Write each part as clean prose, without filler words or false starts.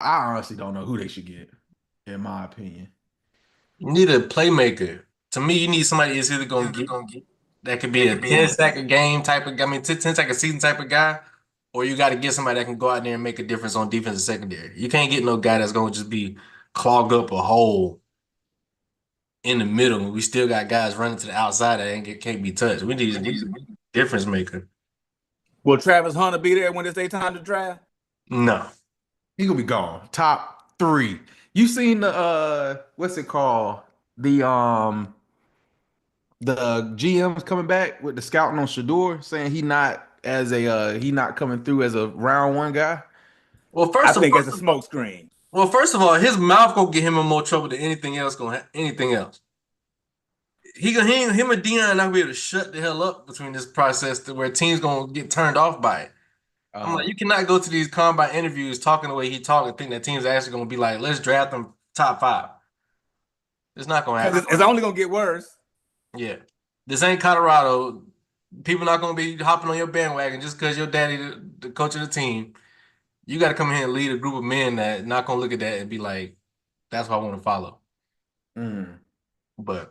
I honestly don't know who they should get, in my opinion. You need a playmaker. To me, you need somebody that's either gonna get that could be a 10 sack a game type of guy, I mean 10 sack a season type of guy, or you got to get somebody that can go out there and make a difference on defense and secondary. You can't get no guy that's gonna just be clog up a hole in the middle. We still got guys running to the outside that can't be touched. We need a difference maker. Will Travis Hunter be there when it's their time to draft? No. He gonna be gone. Top three. You seen the what's it called? The the GM's coming back with the scouting on Shador, saying he not coming through as a round one guy. Well, I first of think all, it's a smoke screen. his mouth gonna get him in more trouble than anything else. Anything else. Him and Dion not gonna be able to shut the hell up between this process to where teams gonna get turned off by it. I'm like, Uh, you cannot go to these combine interviews talking the way he talking and think that teams are actually gonna be like, let's draft them top five. It's not gonna Because happen. it's only going to get worse. Yeah, this ain't Colorado. People not gonna be hopping on your bandwagon just because your daddy the coach of the team. You got to come here and lead a group of men that not gonna look at that and be like, that's what I want to follow. mm. But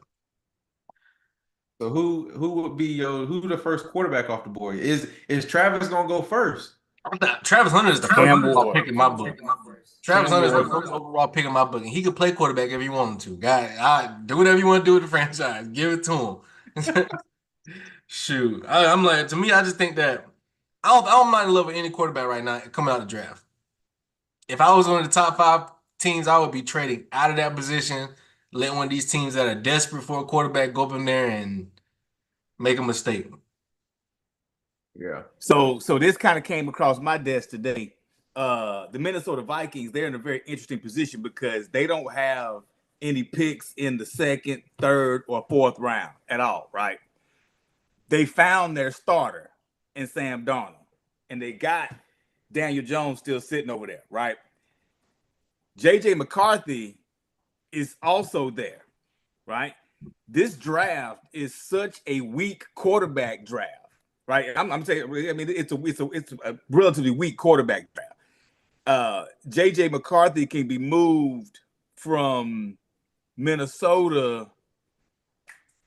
So who would be who the first quarterback off the board? Is Travis gonna go first? Travis Hunter is the first Cam overall Ward. pick in my book. Travis Cam Hunter is the Ward. first overall pick in my book, and he could play quarterback if he wanted to. Guy, do whatever you want to do with the franchise. Give it to him. Shoot, I'm like, to me, I just think that I don't mind in love with any quarterback right now coming out of the draft. If I was one of the top five teams, I would be trading out of that position, letting one of these teams that are desperate for a quarterback go up in there and make a mistake. Yeah. So this kind of came across my desk today. The Minnesota Vikings, they're in a very interesting position because they don't have any picks in the second, third, or fourth round at all, right? They found their starter in Sam Darnold, and they got Daniel Jones still sitting over there, right? JJ McCarthy is also there, right? This draft is such a weak quarterback draft, right? I'm saying, I mean, it's a relatively weak quarterback draft. JJ McCarthy can be moved from Minnesota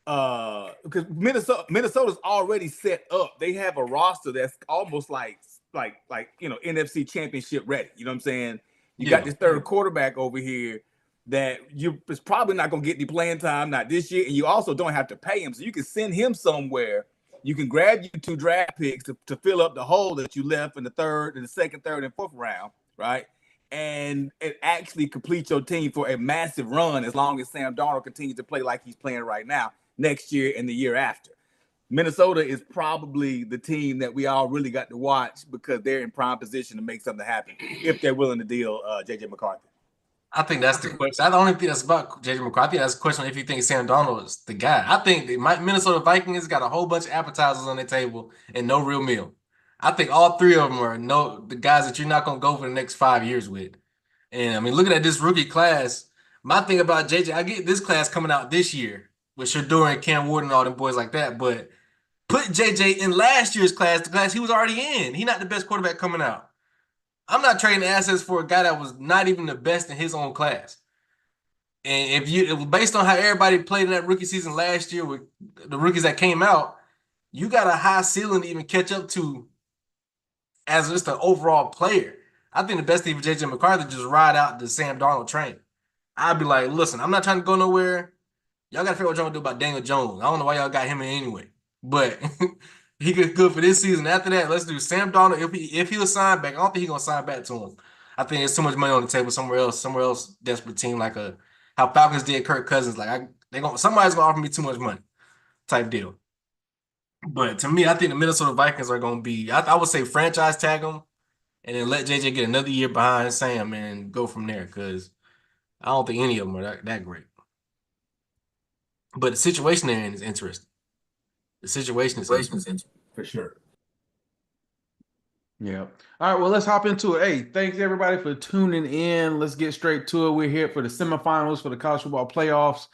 because Minnesota's already set up. They have a roster that's almost like NFC Championship ready. You know what I'm saying? You got Yeah. this third quarterback over here that you is probably not going to get any playing time, not this year, and you also don't have to pay him, so you can send him somewhere. You can grab you two draft picks to fill up the hole that you left in the second, third, and fourth round, right? And actually complete your team for a massive run as long as Sam Darnold continues to play like he's playing right now next year and the year after. Minnesota is probably the team that we all really got to watch because they're in prime position to make something happen if they're willing to deal JJ McCarthy. I think that's the question. I don't even think that's about JJ McCarthy. I think that's the question if you think Sam Darnold is the guy. I think the Minnesota Vikings got a whole bunch of appetizers on their table and no real meal. I think all three of them are the guys that you're not going to go for the next 5 years with. And I mean, looking at this rookie class, my thing about JJ, I get this class coming out this year with Shador and Cam Ward and all them boys like that, but put JJ in last year's class, the class he was already in. He's not the best quarterback coming out. I'm not trading assets for a guy that was not even the best in his own class. And based on how everybody played in that rookie season last year with the rookies that came out, you got a high ceiling to even catch up to as just an overall player. I think the best thing for JJ McCarthy is just ride out the Sam Darnold train. I'd be like, listen, I'm not trying to go nowhere. Y'all got to figure out what y'all gonna do about Daniel Jones. I don't know why y'all got him in anyway, but he good for this season. After that, let's do Sam Darnold. If he'll sign back, I don't think he's gonna sign back to him. I think there's too much money on the table somewhere else, desperate team like how Falcons did Kirk Cousins. Like somebody's gonna offer me too much money type deal. But to me, I think the Minnesota Vikings are gonna be. I would say franchise tag them and then let JJ get another year behind Sam and go from there because I don't think any of them are that great. But the situation they're in is interesting. The situation is interesting. For sure. Yeah. All right. Well, let's hop into it. Hey, thanks everybody for tuning in. Let's get straight to it. We're here for the semifinals for the college football playoffs.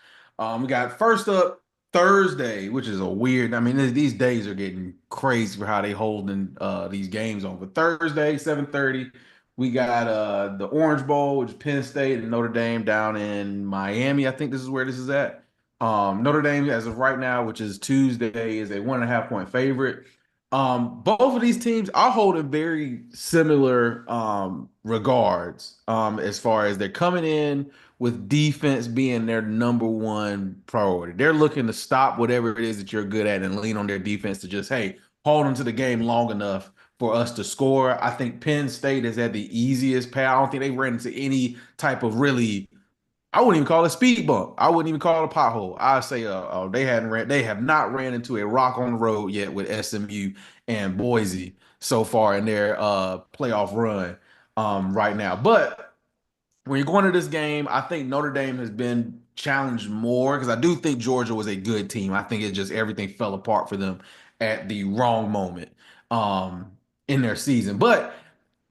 We got first up Thursday, which is a weird. I mean, these days are getting crazy for how they holding these games on. But Thursday, 7:30, We got the Orange Bowl, which is Penn State and Notre Dame down in Miami. I think this is where this is at. Notre Dame, as of right now, which is Tuesday, is a 1.5 point favorite. Both of these teams I hold in very similar regards as far as they're coming in with defense being their number one priority. They're looking to stop whatever it is that you're good at and lean on their defense to just, hey, hold them to the game long enough for us to score. I think Penn State has had the easiest path. I don't think they ran into any type of really, I wouldn't even call it a speed bump. I wouldn't even call it a pothole. I'd say they have not ran into a rock on the road yet with SMU and Boise so far in their playoff run right now. But when you're going to this game, I think Notre Dame has been challenged more because I do think Georgia was a good team. I think it just everything fell apart for them at the wrong moment um, in their season. But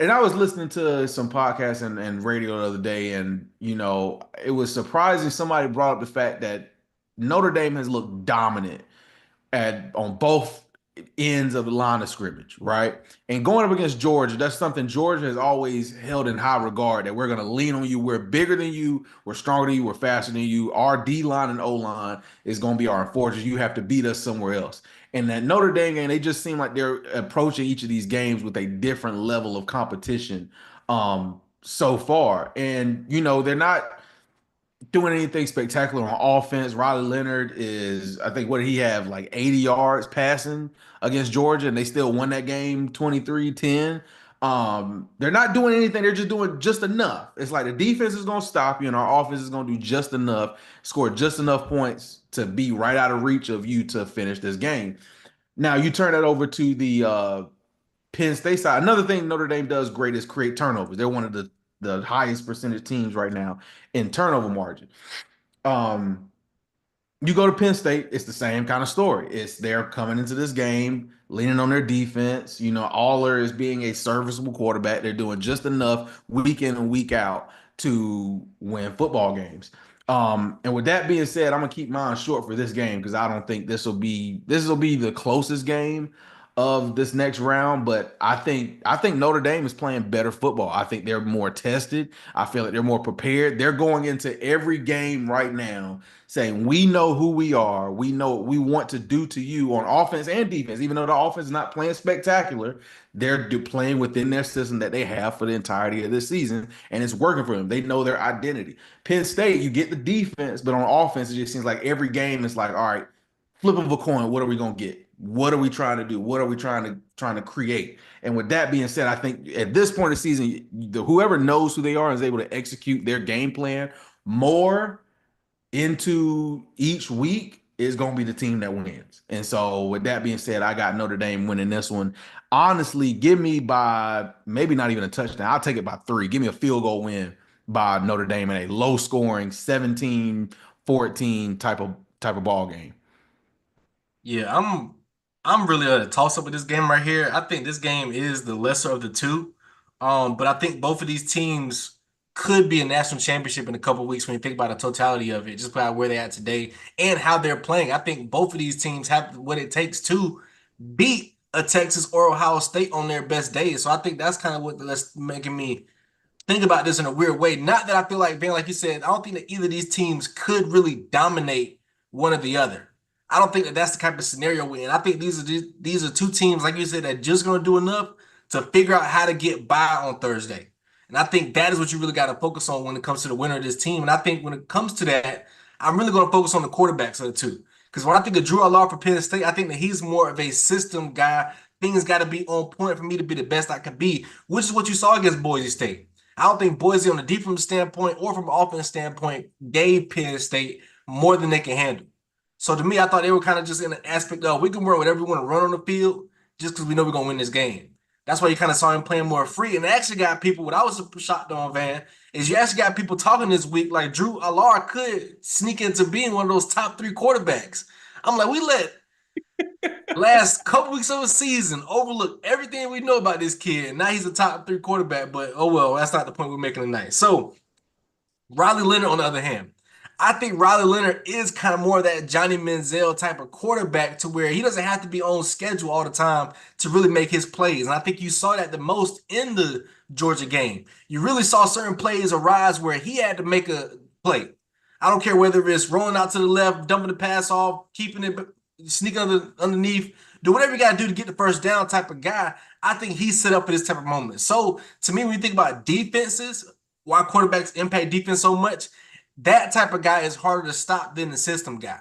and I was listening to some podcasts and radio the other day, and it was surprising. Somebody brought up the fact that Notre Dame has looked dominant on both ends of the line of scrimmage, right? And going up against Georgia, that's something Georgia has always held in high regard, that we're going to lean on you. We're bigger than you. We're stronger than you. We're faster than you. Our D line and O line is going to be our fortress. You have to beat us somewhere else. And that Notre Dame game, they just seem like they're approaching each of these games with a different level of competition so far. And, they're not doing anything spectacular on offense. Riley Leonard is, I think, what did he have, like 80 yards passing against Georgia, and they still won that game 23-10. They're not doing anything. They're just doing just enough. It's like the defense is going to stop you, and our offense is going to do just enough, score just enough points to be right out of reach of you to finish this game. Now, you turn that over to the Penn State side. Another thing Notre Dame does great is create turnovers. They're one of the highest percentage teams right now in turnover margin. Um, you go to Penn State, it's the same kind of story. It's they're coming into this game leaning on their defense. Aller is being a serviceable quarterback. They're doing just enough week in and week out to win football games. And with that being said, I'm gonna keep mine short for this game because I don't think this will be the closest game of this next round. But I think Notre Dame is playing better football. I think they're more tested. I feel like they're more prepared. They're going into every game right now saying, we know who we are. We know what we want to do to you on offense and defense. Even though the offense is not playing spectacular, they're playing within their system that they have for the entirety of this season, and it's working for them. They know their identity. Penn State, you get the defense, but on offense, it just seems like every game is like, all right, flip of a coin, what are we going to get? What are we trying to do? What are we trying to create? And with that being said, I think at this point in the season, whoever knows who they are and is able to execute their game plan more into each week is going to be the team that wins. And so, with that being said, I got Notre Dame winning this one. Honestly, give me by maybe not even a touchdown. I'll take it by 3. Give me a field goal win by Notre Dame in a low scoring 17-14 type of ball game. Yeah, I'm really at a toss up with this game right here. I think this game is the lesser of the two. But I think both of these teams could be a national championship in a couple of weeks when you think about the totality of it, just by where they're at today and how they're playing. I think both of these teams have what it takes to beat a Texas or Ohio State on their best days. So I think that's kind of that's making me think about this in a weird way. Not that I feel like, Van, like you said, I don't think that either of these teams could really dominate one or the other. I don't think that that's the type of scenario we're in. I think these are two teams, like you said, that just going to do enough to figure out how to get by on Thursday. And I think that is what you really got to focus on when it comes to the winner of this team. And I think when it comes to that, I'm really going to focus on the quarterbacks of the two. Because when I think of Drew Allard for Penn State, I think that he's more of a system guy. Things got to be on point for me to be the best I can be, which is what you saw against Boise State. I don't think Boise, on a defensive standpoint or from an offense standpoint, gave Penn State more than they can handle. So to me, I thought they were kind of just in an aspect of we can run whatever we want to run on the field just because we know we're going to win this game. That's why you kind of saw him playing more free. And it actually got people, what I was shocked on, Van, is you actually got people talking this week like Drew Allard could sneak into being one of those top 3 quarterbacks. I'm like, we let last couple weeks of the season overlook everything we know about this kid. And now he's a top 3 quarterback, but oh well, that's not the point we're making tonight. So Riley Leonard, on the other hand, I think Riley Leonard is kind of more of that Johnny Manziel type of quarterback to where he doesn't have to be on schedule all the time to really make his plays. And I think you saw that the most in the Georgia game. You really saw certain plays arise where he had to make a play. I don't care whether it's rolling out to the left, dumping the pass off, keeping it, sneaking underneath, do whatever you got to do to get the first down type of guy. I think he's set up for this type of moment. So to me, when you think about defenses, why quarterbacks impact defense so much, that type of guy is harder to stop than the system guy.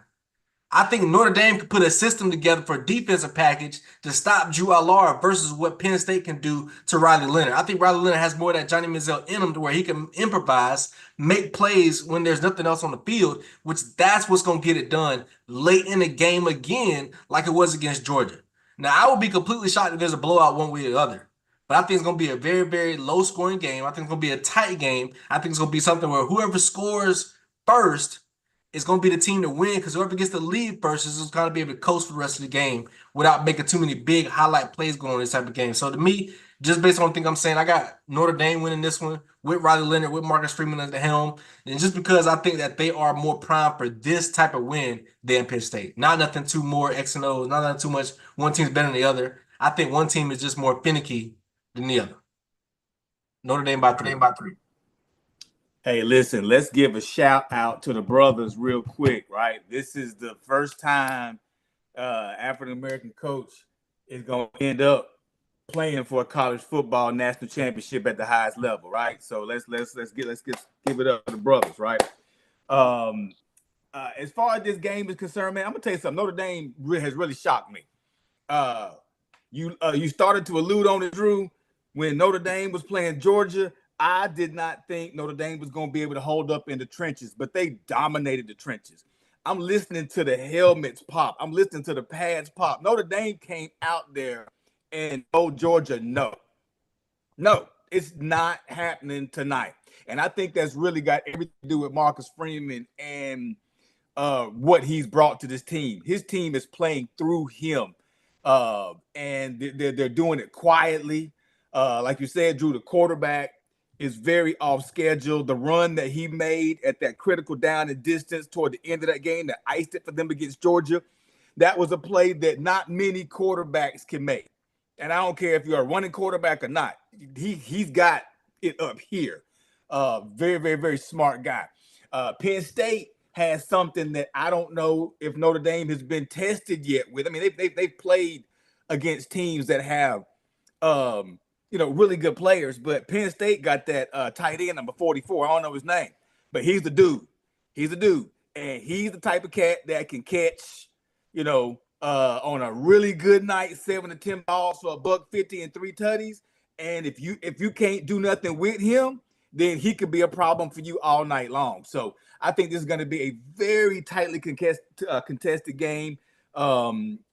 I think Notre Dame could put a system together for a defensive package to stop Drew Allar versus what Penn State can do to Riley Leonard. I think Riley Leonard has more of that Johnny Manziel in him to where he can improvise, make plays when there's nothing else on the field, which that's what's going to get it done late in the game again, like it was against Georgia. Now, I would be completely shocked if there's a blowout one way or the other. But I think it's going to be a very, very low scoring game. I think it's going to be a tight game. I think it's going to be something where whoever scores first is going to be the team to win because whoever gets the lead first is going to be able to coast for the rest of the game without making too many big highlight plays going on this type of game. So to me, just based on the thing I'm saying, I got Notre Dame winning this one with Riley Leonard, with Marcus Freeman at the helm. And just because I think that they are more primed for this type of win than Penn State. Not nothing too more X and O's, not nothing too much. One team's better than the other. I think one team is just more finicky than the other. Notre Dame by three. Hey, listen, let's give a shout out to the brothers real quick, right? This is the first time African-American coach is going to end up playing for a college football national championship at the highest level, right? So let's give it up to the brothers, right? As far as this game is concerned, man, I'm gonna tell you something. Notre Dame has really shocked me. You started to allude on it, Drew, when Notre Dame was playing Georgia. I did not think Notre Dame was going to be able to hold up in the trenches, but they dominated the trenches. I'm listening to the helmets pop. I'm listening to the pads pop. Notre Dame came out there and told Georgia, no, it's not happening tonight. And I think that's really got everything to do with Marcus Freeman and what he's brought to this team. His team is playing through him, and they're doing it quietly. Like you said, Drew, the quarterback is very off schedule. The run that he made at that critical down and distance toward the end of that game that iced it for them against Georgia, that was a play that not many quarterbacks can make. And I don't care if you're a running quarterback or not. He's got it up here. Very, very, very smart guy. Penn State has something that I don't know if Notre Dame has been tested yet with. I mean, they've played against teams that have really good players, but Penn State got that tight end number 44. I don't know his name, but he's the dude. And he's the type of cat that can catch, on a really good night, 7 to 10 balls for $150 and 3 tutties. And if you can't do nothing with him, then he could be a problem for you all night long. So I think this is going to be a very tightly contested game,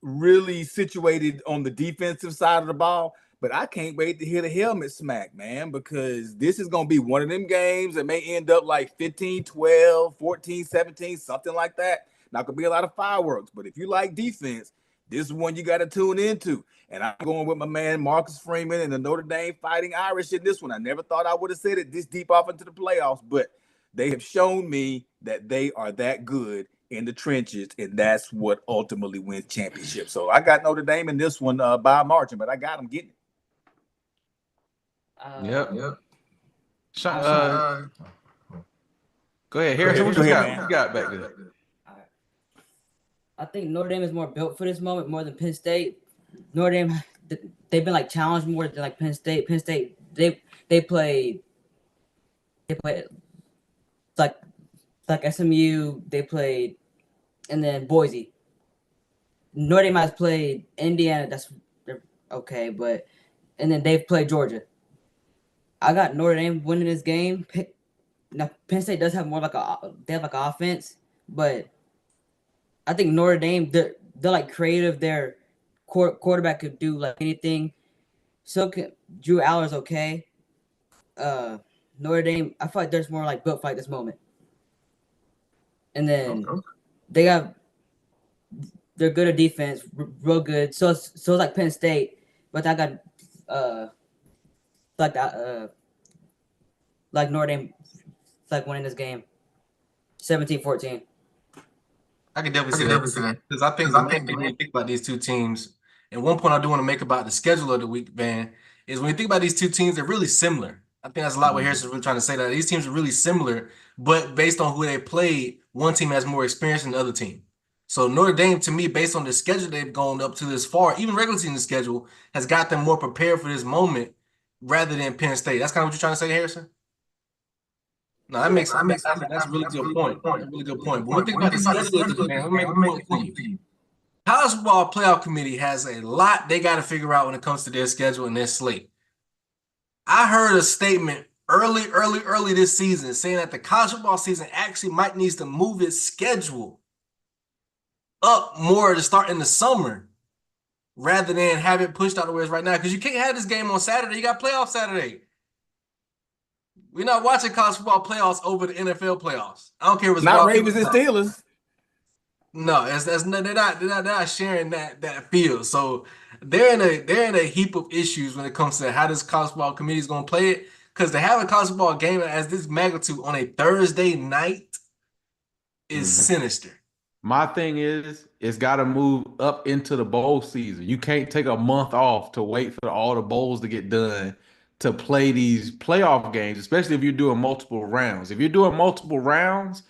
really situated on the defensive side of the ball. But I can't wait to hear the helmet smack, man, because this is going to be one of them games that may end up like 15-12, 14-17, something like that. Not going to be a lot of fireworks, but if you like defense, this is one you got to tune into. And I'm going with my man Marcus Freeman and the Notre Dame Fighting Irish in this one. I never thought I would have said it this deep off into the playoffs, but they have shown me that they are that good in the trenches, and that's what ultimately wins championships. So I got Notre Dame in this one by a margin, but I got them getting it. Yep. Go ahead, Harrison. What you got back there? I think Notre Dame is more built for this moment more than Penn State. Notre Dame, they've been like challenged more than like Penn State. Penn State, they played like SMU. They played, and then Boise. Notre Dame has played Indiana. They're okay, and then they've played Georgia. I got Notre Dame winning this game. Now Penn State does have more like they have like an offense, but I think Notre Dame they're like creative. Their quarterback could do like anything. So can Drew Aller's okay. Notre Dame, I feel like there's more like built fight this moment. And then they're good at defense, real good. So it's like Penn State, but I got like Notre Dame like winning this game 17-14. I can definitely see that because I think the main thing when you think about these two teams, and one point I do want to make about the schedule of the week, Van, is when you think about these two teams, they're really similar. I think that's a lot what Mhm. Harris is really trying to say, that these teams are really similar, but based on who they played, one team has more experience than the other team. So Notre Dame, to me, based on the schedule they've gone up to this far, even regular season schedule, has got them more prepared for this moment rather than Penn State. That's kind of what you're trying to say, Harrison? No, that makes that makes that's a really good point. That's a really good point. But one thing about the schedule is this, man. Let me make a point to you. College football playoff committee has a lot they got to figure out when it comes to their schedule and their slate. I heard a statement early this season saying that the college football season actually might needs to move its schedule up more to start in the summer rather than have it pushed out the way it's right now. Because you can't have this game on Saturday. You got playoff Saturday. We're not watching college football playoffs over the NFL playoffs. I don't care if it's Not wild. Ravens and Steelers. No, that's not, they're not sharing that field. So they're in a heap of issues when it comes to how this college football committee is going to play it. Because to have a college football game as this magnitude on a Thursday night is Mhm. sinister. My thing is, it's got to move up into the bowl season. You can't take a month off to wait for all the bowls to get done to play these playoff games, especially if you're doing multiple rounds. If you're doing multiple rounds,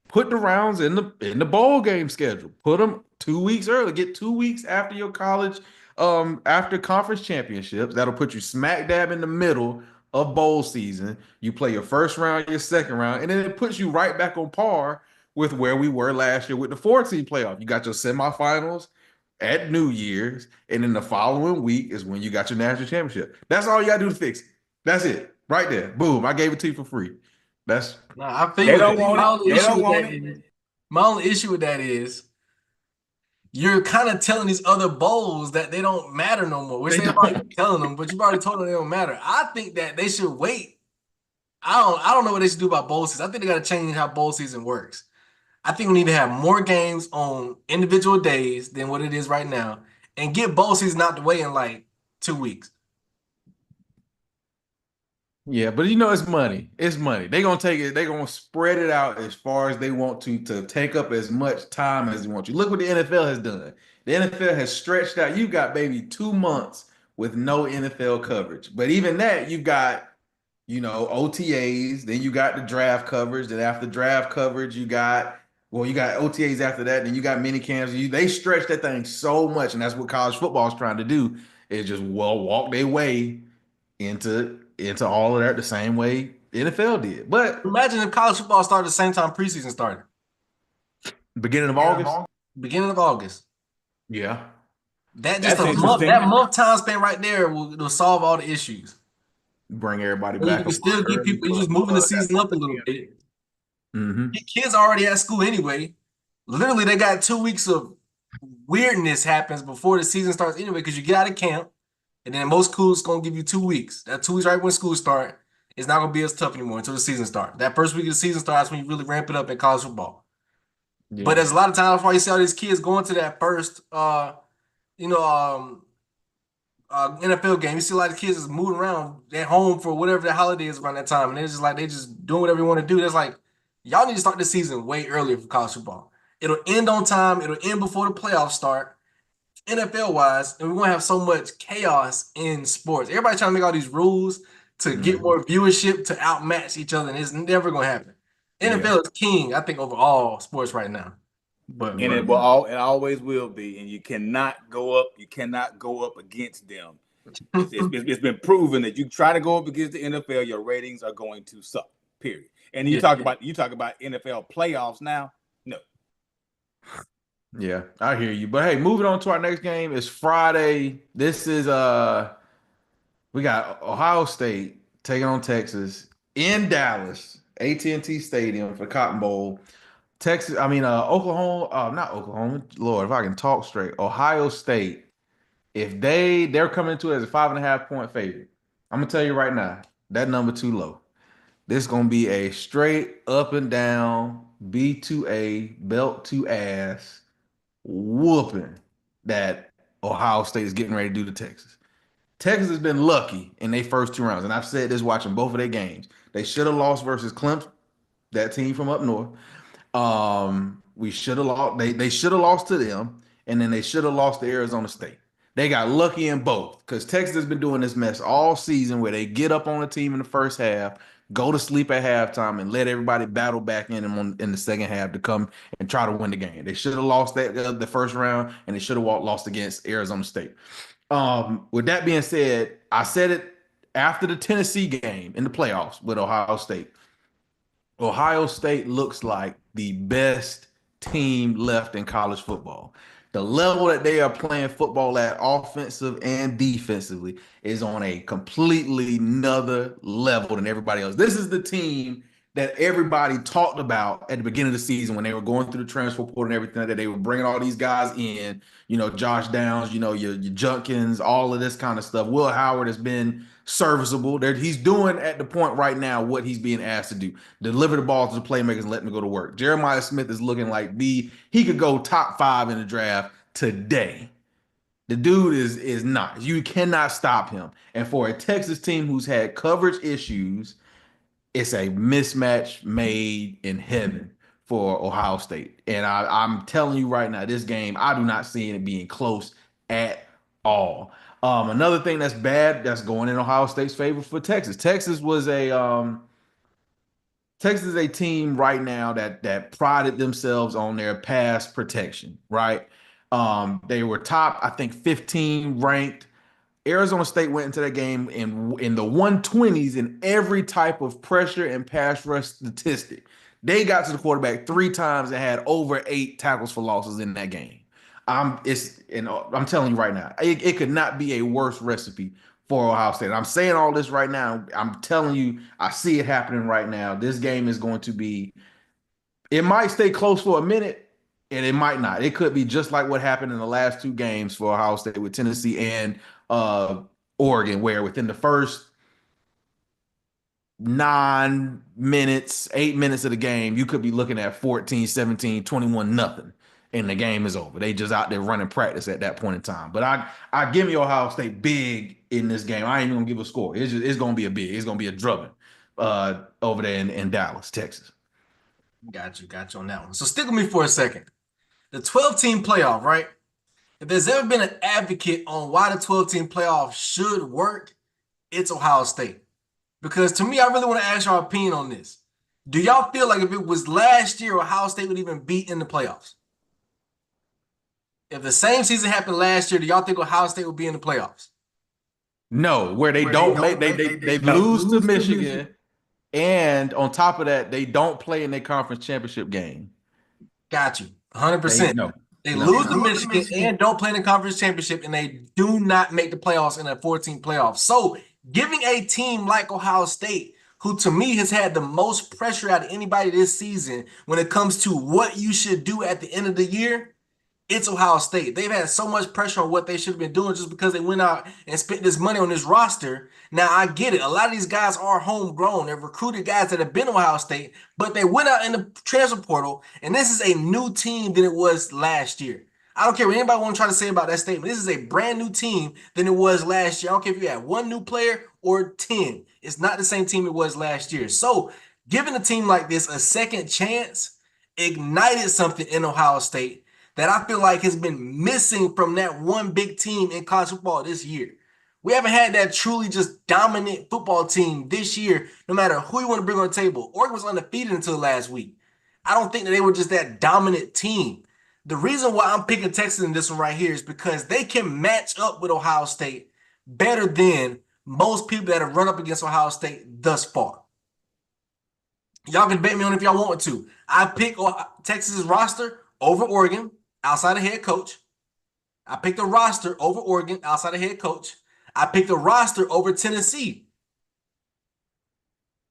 put the rounds in the bowl game schedule. Put them 2 weeks early. Get 2 weeks after your college, after conference championships. That'll put you smack dab in the middle of bowl season. You play your first round, your second round, and then it puts you right back on par with where we were last year with the 14 playoff. You got your semifinals at New Year's, and then the following week is when you got your national championship. That's all you gotta do to fix it. That's it. Right there. Boom. I gave it to you for free. That's No, I feel you They with don't that. want My it. only They issue don't with want that it. is my only issue with that is you're kind of telling these other bowls that they don't matter no more, which they they've don't. already been telling them, but you've already told them they don't matter. I think that they should wait. I don't know what they should do about bowl season. I think they got to change how bowl season works. I think we need to have more games on individual days than what it is right now, and get bowl season out the way in like 2 weeks. Yeah, but it's money. It's money. They're gonna take it, they're gonna spread it out as far as they want to take up as much time as they want to. Look what the NFL has done. The NFL has stretched out. You got maybe 2 months with no NFL coverage. But even that, you've got, OTAs, then you got the draft coverage, then after draft coverage, you got OTAs after that, then you got mini camps. They stretch that thing so much, and that's what college football is trying to do, is just walk their way into all of that the same way NFL did. But Imagine if college football started the same time preseason started, beginning of August, beginning of August. yeah, That just That's a month, interesting. that month time spent right there will solve all the issues. bring everybody And you back can a still month get early people, you're for just moving the that season up a little first bit. weekend. Kids already at school anyway. Literally, they got 2 weeks of weirdness happens before the season starts anyway, because you get out of camp, and then most schools gonna give you 2 weeks. That 2 weeks right when school start, it's not gonna be as tough anymore until the season starts. That first week of the season starts when you really ramp it up in college football. But Yeah, there's a lot of times why you see all these kids going to that first you know, NFL game. You see a lot of kids is moving around at home for whatever the holiday is around that time, and they're just like they just doing whatever you want to do. That's like y'all need to start the season way earlier for college football. It'll end on time. It'll end before the playoffs start. NFL wise, and we're gonna have so much chaos in sports. Everybody trying to make all these rules to get mhm, more viewership to outmatch each other, and it's never gonna happen. yeah, NFL is king, I think, over all sports right now. But And it will all it always will be. And you cannot go up. You cannot go up against them. It's been proven that you try to go up against the NFL, your ratings are going to suck. Period. And yeah, you talk about NFL playoffs now. No, yeah. I hear you. But hey, moving on to our next game. It's Friday. This is we got Ohio State taking on Texas in Dallas, AT&T Stadium for Cotton Bowl. Texas, I mean, Oklahoma, not Oklahoma. Lord, if I can talk straight, Ohio State. If they're coming into it as a 5.5 point favorite, I'm gonna tell you right now, that number too low. This is gonna be a straight up and down B2A belt to ass whooping that Ohio State is getting ready to do to Texas. Texas has been lucky in their first 2 rounds, and I've said this watching both of their games. They should have lost versus Clemson, that team from up north. We should have lost. They should have lost to them, and then they should have lost to Arizona State. They got lucky in both because Texas has been doing this mess all season where they get up on the team in the first half, go to sleep at halftime, and let everybody battle back in them in the second half to come and try to win the game. They should have lost the first round, and they should have lost against Arizona State. With that being said, I said it after the Tennessee game in the playoffs with Ohio State. Ohio State looks like the best team left in college football. The level that they are playing football at, offensive and defensively, is on a completely another level than everybody else. This is the team that everybody talked about at the beginning of the season when they were going through the transfer portal and everything, that they were bringing all these guys in, Josh Downs, your Junkins, all of this kind of stuff. Will Howard has been serviceable. He's doing at the point right now what he's being asked to do: deliver the ball to the playmakers and let them go to work. Jeremiah Smith is looking like he could go top 5 in the draft today. The dude is not. You cannot stop him. And for a Texas team who's had coverage issues, it's a mismatch made in heaven for Ohio State. And I'm telling you right now, this game, I do not see it being close at all. Another thing that's bad that's going in Ohio State's favor for Texas. Texas is a team right now that prided themselves on their pass protection, right? They were top, I think, 15 ranked. Arizona State went into that game in the 120s in every type of pressure and pass rush statistic. They got to the quarterback 3 times and had over 8 tackles for losses in that game. I'm telling you right now, it could not be a worse recipe for Ohio State. I'm saying all this right now. I'm telling you, I see it happening right now. This game is going to be. It might stay close for a minute, and it might not. It could be just like what happened in the last 2 games for Ohio State with Tennessee and uh, Oregon, where within the first 9 minutes, 8 minutes of the game, you could be looking at 14, 17, 21, nothing. And the game is over. They just out there running practice at that point in time. But I give me Ohio State big in this game. I ain't even gonna give a score. It's gonna be a big. It's gonna be a drubbing over there in Dallas, Texas. Got you on that one. So stick with me for a second. The 12-team playoff, right? If there's ever been an advocate on why the 12-team playoff should work, it's Ohio State. Because to me, I really want to ask your opinion on this. Do y'all feel like if it was last year, Ohio State would even be in the playoffs? If the same season happened last year, do y'all think Ohio State would be in the playoffs? No, where they don't make they lose to Michigan, and on top of that, they don't play in their conference championship game. Got you. They 100%. no, They no. lose to Michigan and don't play in the conference championship, and they do not make the playoffs in a 14 playoff. So giving a team like Ohio State, who to me has had the most pressure out of anybody this season when it comes to what you should do at the end of the year, it's Ohio State. They've had so much pressure on what they should have been doing just because they went out and spent this money on this roster. Now, I get it. A lot of these guys are homegrown. They've recruited guys that have been Ohio State, but they went out in the transfer portal, and this is a new team than it was last year. I don't care what anybody want to try to say about that statement. This is a brand new team than it was last year. I don't care if you had one new player or 10. It's not the same team it was last year. So, giving a team like this a second chance ignited something in Ohio State that I feel like has been missing from that one big team in college football this year. We haven't had that truly just dominant football team this year, no matter who you want to bring on the table. Oregon was undefeated until last week. I don't think that they were just that dominant team. The reason why I'm picking Texas in this one right here is because they can match up with Ohio State better than most people that have run up against Ohio State thus far. Y'all can bet me on it if y'all want to. I pick Texas's roster over Oregon outside of head coach. I picked a roster over Oregon outside of head coach. I picked a roster over Tennessee.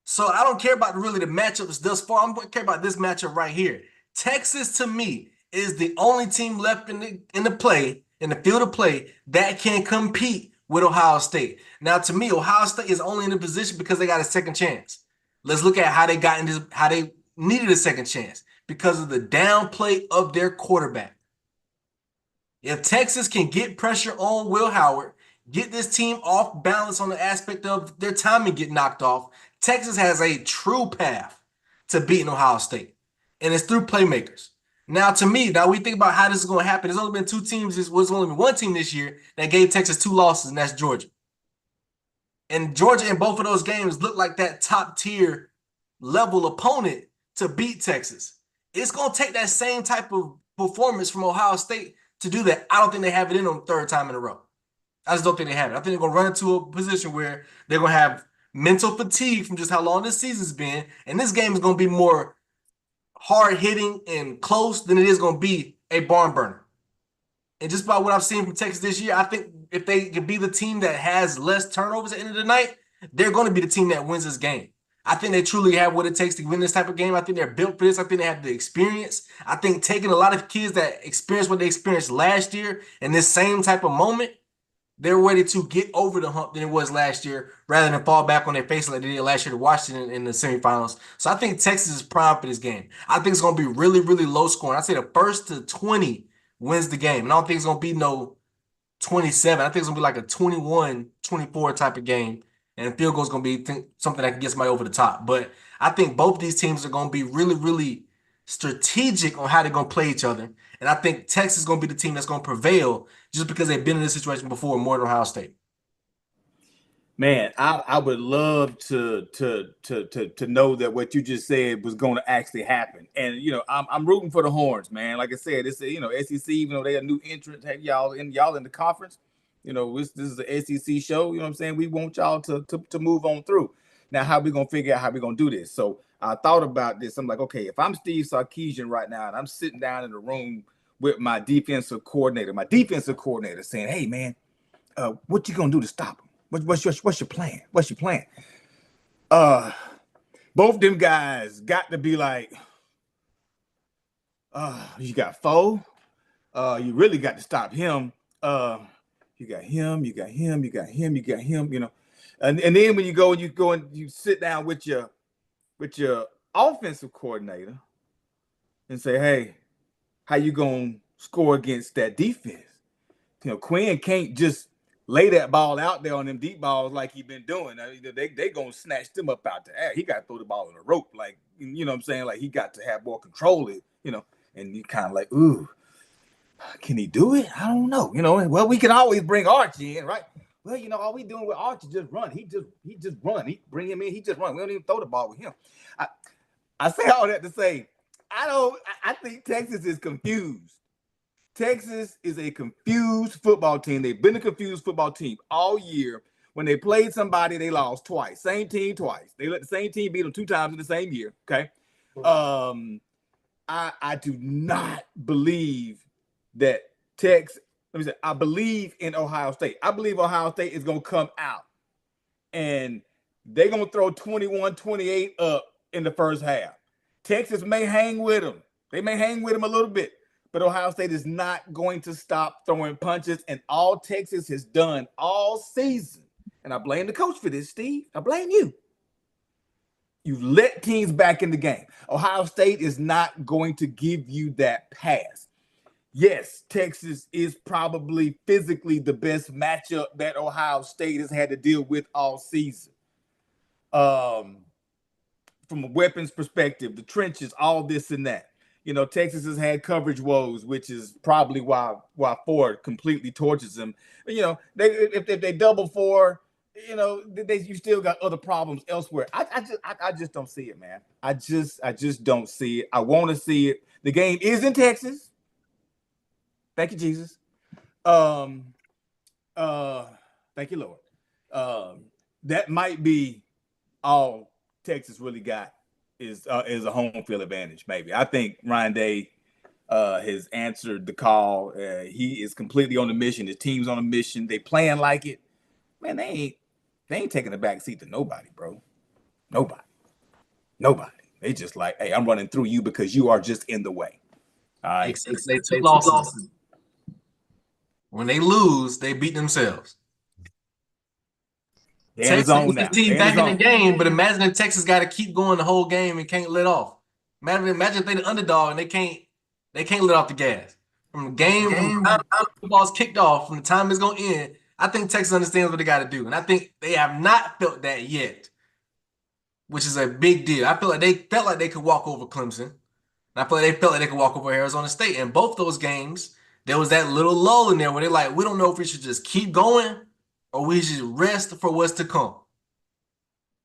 So I don't care about really the matchups thus far. I'm going to care about this matchup right here. Texas, to me, is the only team left in the field of play that can compete with Ohio State. Now, to me, Ohio State is only in a position because they got a second chance. Let's look at how they got in this, how they needed a second chance because of the downplay of their quarterback. If Texas can get pressure on Will Howard, get this team off balance on the aspect of their timing get knocked off, Texas has a true path to beating Ohio State. And it's through playmakers. Now, to me, now we think about how this is going to happen. There's only been two teams. There's only been one team this year that gave Texas 2 losses, and that's Georgia. And Georgia in both of those games looked like that top tier level opponent to beat Texas. It's going to take that same type of performance from Ohio State to do that. I don't think they have it in them third time in a row. I just don't think they have it. I think they're going to run into a position where they're going to have mental fatigue from just how long this season's been. And this game is going to be more hard hitting and close than it is going to be a barn burner. And just by what I've seen from Texas this year, I think if they can be the team that has less turnovers at the end of the night, they're going to be the team that wins this game. I think they truly have what it takes to win this type of game. I think they're built for this. I think they have the experience. I think taking a lot of kids that experienced what they experienced last year in this same type of moment, they're ready to get over the hump than it was last year, rather than fall back on their face like they did last year to Washington in the semifinals. So I think Texas is primed for this game. I think it's going to be really, really low scoring. I say the first to 20 wins the game. And I don't think it's going to be no 27. I think it's going to be like a 21-24 type of game. And the field goal is going to be something that can get somebody over the top. But I think both these teams are going to be really, really strategic on how they're going to play each other. And I think Texas is going to be the team that's going to prevail just because they've been in this situation before more than Ohio State. Man, I would love to know that what you just said was going to actually happen. And I'm rooting for the Horns, man. Like I said, it's SEC, even though they're a new entrant, have y'all in the conference. This is an SEC show. You know what I'm saying? We want y'all to move on through. Now, how we gonna figure out how we gonna do this? So I thought about this. I'm like, okay, if I'm Steve Sarkisian right now and I'm sitting down in the room with my defensive coordinator saying, "Hey, man, what you gonna do to stop him? What's your plan? What's your plan?" Both them guys got to be like, you got foe. You really got to stop him. You got him. You got him. You got him. You got him. And then when you go and you sit down with your offensive coordinator and say, "Hey, how you gonna score against that defense?" Quinn can't just lay that ball out there on them deep balls like he been doing. They gonna snatch them up out the air. He got to throw the ball on the rope, like what I'm saying. Like he got to have more control. And you kind of like, ooh, can he do it? I don't know. Well, we can always bring Archie in, right? Well, all we doing with Archie just run. He just run. He bring him in. He just run. We don't even throw the ball with him. I say all that to say, I think Texas is confused. Texas is a confused football team. They've been a confused football team all year. When they played somebody, they lost twice. Same team twice. They let the same team beat them 2 times in the same year. Okay. I do not believe that Texas. Let me say, I believe in Ohio State. I believe Ohio State is going to come out and they're going to throw 21-28 up in the first half. Texas may hang with them. They may hang with them a little bit. But Ohio State is not going to stop throwing punches. And all Texas has done all season, and I blame the coach for this, Steve. I blame you. You've let teams back in the game. Ohio State is not going to give you that pass. Yes, Texas is probably physically the best matchup that Ohio State has had to deal with all season. From a weapons perspective, the trenches, all this and that. Texas has had coverage woes, which is probably why Ford completely torches them. If they double Ford, you still got other problems elsewhere. I just don't see it, man. I just don't see it. I want to see it. The game is in Texas. Thank you, Jesus. Thank you, Lord. That might be all Texas really got is a home field advantage. Maybe I think Ryan Day has answered the call. He is completely on the mission. His team's on a mission. They playing like it. Man, they ain't taking a back seat to nobody, bro. Nobody. They just like, hey, I'm running through you because you are just in the way. All right. Except they took losses. When they lose, they beat themselves. Texas is the team back in the game, but imagine if Texas got to keep going the whole game and can't let off. Imagine if they're the underdog and they can't let off the gas. From the game, from the time the football's kicked off, from the time it's going to end, I think Texas understands what they got to do. And I think they have not felt that yet, which is a big deal. I feel like they felt like they could walk over Clemson. And I feel like they felt like they could walk over Arizona State. And both those games, there was that little lull in there where they're like, we don't know if we should just keep going or we should rest for what's to come.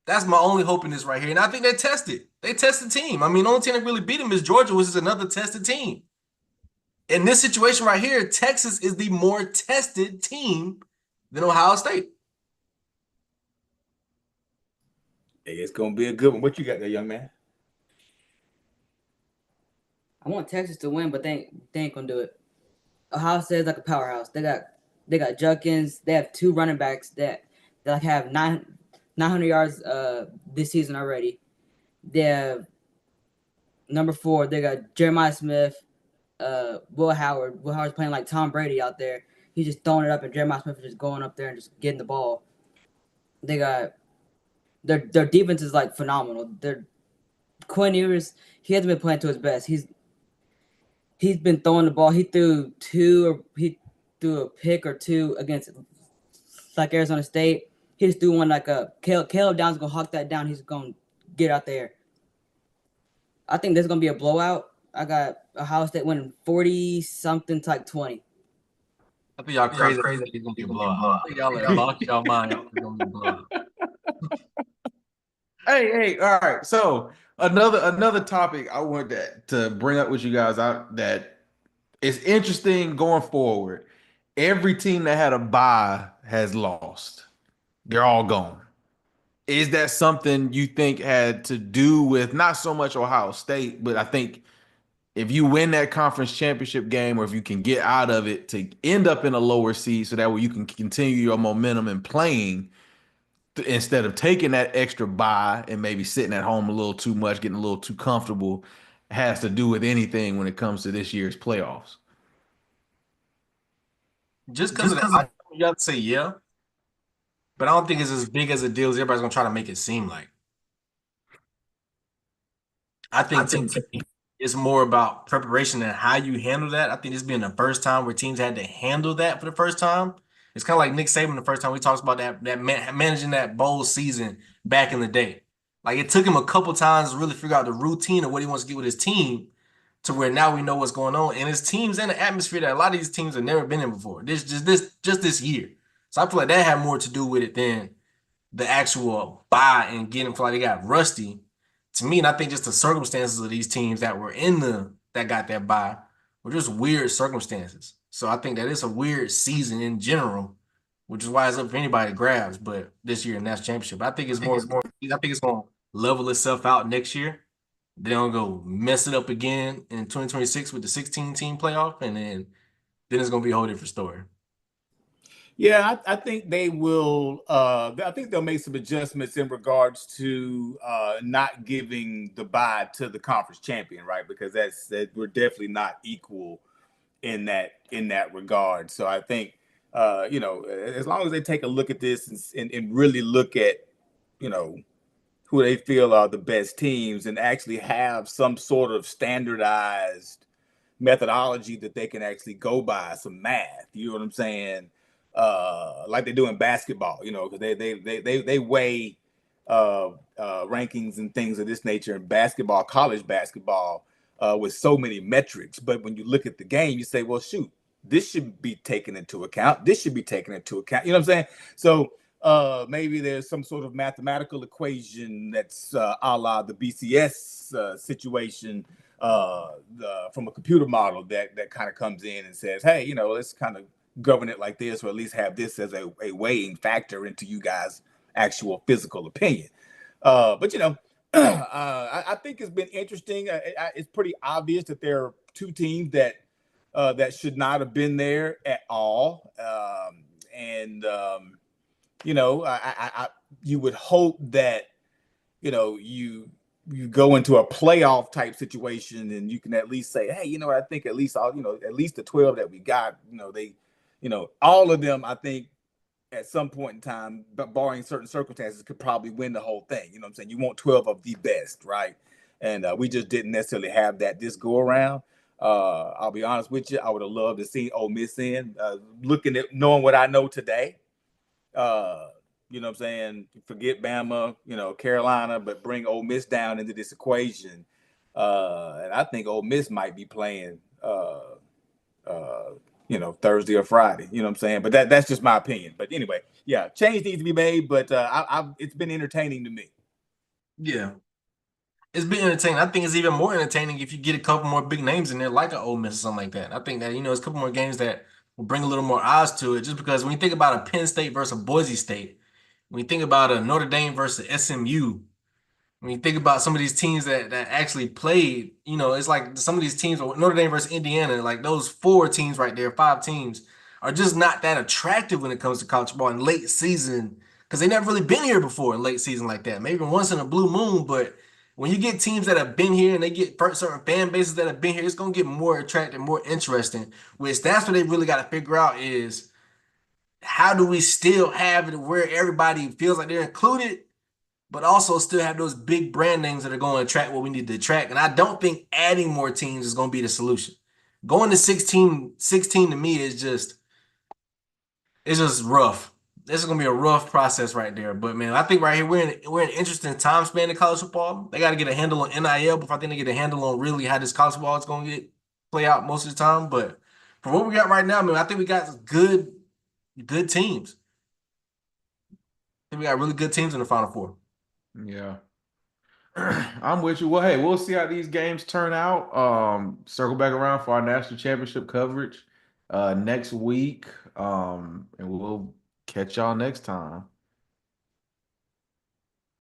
That's my only hope in this right here. And I think they tested. They tested the team. I mean, the only team that really beat them is Georgia, which is another tested team. In this situation right here, Texas is the more tested team than Ohio State. Hey, it's gonna be a good one. What you got there, young man? I want Texas to win, but they ain't gonna do it. Ohio State is like a powerhouse. They got Judkins. They have two running backs that like have 900 yards this season already. They have number 4. They got Jeremiah Smith, Will Howard. Will Howard's playing like Tom Brady out there. He's just throwing it up, and Jeremiah Smith is just going up there and just getting the ball. They got their defense is like phenomenal. Their Quinn Ewers, he hasn't been playing to his best. He's been throwing the ball. He threw a pick or two against like Arizona State. He just threw one like a Caleb Downs gonna hawk that down. He's gonna get out there. I think this is gonna be a blowout. I got Ohio State winning 40 something to like 20. I think y'all crazy. I think it's gonna be a blowout. I think y'all are lost y'all mind. It's gonna be a blowout. Hey, all right. So another topic I want to bring up with you guys out that is interesting going forward. Every team that had a bye has lost. They're all gone. Is that something you think had to do with not so much Ohio State, but I think if you win that conference championship game or if you can get out of it to end up in a lower seed so that way you can continue your momentum in playing instead of taking that extra bye and maybe sitting at home a little too much, getting a little too comfortable, has to do with anything when it comes to this year's playoffs. Just because of that, you have to say yeah, but I don't think it's as big as a deal as everybody's gonna try to make it seem like. I think to me, it's more about preparation and how you handle that. I think this being the first time where teams had to handle that for the first time. It's kind of like Nick Saban the first time we talked about managing that bowl season back in the day. Like it took him a couple times to really figure out the routine of what he wants to get with his team to where now we know what's going on. And his teams in the atmosphere that a lot of these teams have never been in before. This year. So I feel like that had more to do with it than the actual buy and getting feel like they got rusty. To me, and I think just the circumstances of these teams that were that got that buy were just weird circumstances. So I think that it's a weird season in general, which is why it's up for anybody to grabs. But this year in that championship, I think it's more. I think it's going to level itself out next year. They're gonna go mess it up again in 2026 with the 16 team playoff, and then it's gonna be a whole different story. Yeah, I think they will. I think they'll make some adjustments in regards to not giving the bye to the conference champion, right? Because we're definitely not equal in that regard. So I think as long as they take a look at this and really look at who they feel are the best teams and actually have some sort of standardized methodology that they can actually go by, some math. You know what I'm saying? Like they do in basketball, because they weigh rankings and things of this nature in basketball, college basketball, with so many metrics. But when you look at the game, you say, well, shoot, this should be taken into account. This should be taken into account. You know what I'm saying? So maybe there's some sort of mathematical equation that's a la the BCS situation from a computer model that kind of comes in and says, hey, let's kind of govern it like this, or at least have this as a weighing factor into you guys' actual physical opinion. But I think it's been interesting. It's pretty obvious that there are two teams that should not have been there at all. You would hope that you go into a playoff type situation and you can at least say, hey, I think at least at least the 12 that we got, all of them, I think at some point in time, but barring certain circumstances, could probably win the whole thing. You know what I'm saying? You want 12 of the best, right? And we just didn't necessarily have that this go around. I'll be honest with you. I would have loved to see Ole Miss in. Looking at knowing what I know today, you know what I'm saying? Forget Bama, Carolina, but bring Ole Miss down into this equation. And I think Ole Miss might be playing Thursday or Friday. You know what I'm saying? But that's just my opinion. But anyway, yeah, change needs to be made. But it's been entertaining to me. Yeah. It's been entertaining. I think it's even more entertaining if you get a couple more big names in there, like an Ole Miss or something like that. I think that, it's a couple more games that will bring a little more eyes to it. Just because when you think about a Penn State versus a Boise State, when you think about a Notre Dame versus SMU, when you think about some of these teams that actually played, it's like some of these teams, Notre Dame versus Indiana, like those four teams right there, five teams, are just not that attractive when it comes to college football in late season because they never really been here before in late season like that. Maybe once in a blue moon, but when you get teams that have been here and they get certain fan bases that have been here, it's gonna get more attractive, more interesting. Which that's what they really got to figure out is how do we still have it where everybody feels like they're included but also still have those big brand names that are going to attract what we need to attract. And I don't think adding more teams is going to be the solution. Going to 16 to me is just it's just rough. This is gonna be a rough process right there. But man, I think right here we're in an interesting time span in college football. They got to get a handle on NIL before I think they get a handle on really how this college football is gonna get play out most of the time. But for what we got right now, man, I think we got good teams. I think we got really good teams in the Final Four. Yeah. I'm with you. Well, hey, we'll see how these games turn out. Circle back around for our national championship coverage next week. And we'll catch y'all next time.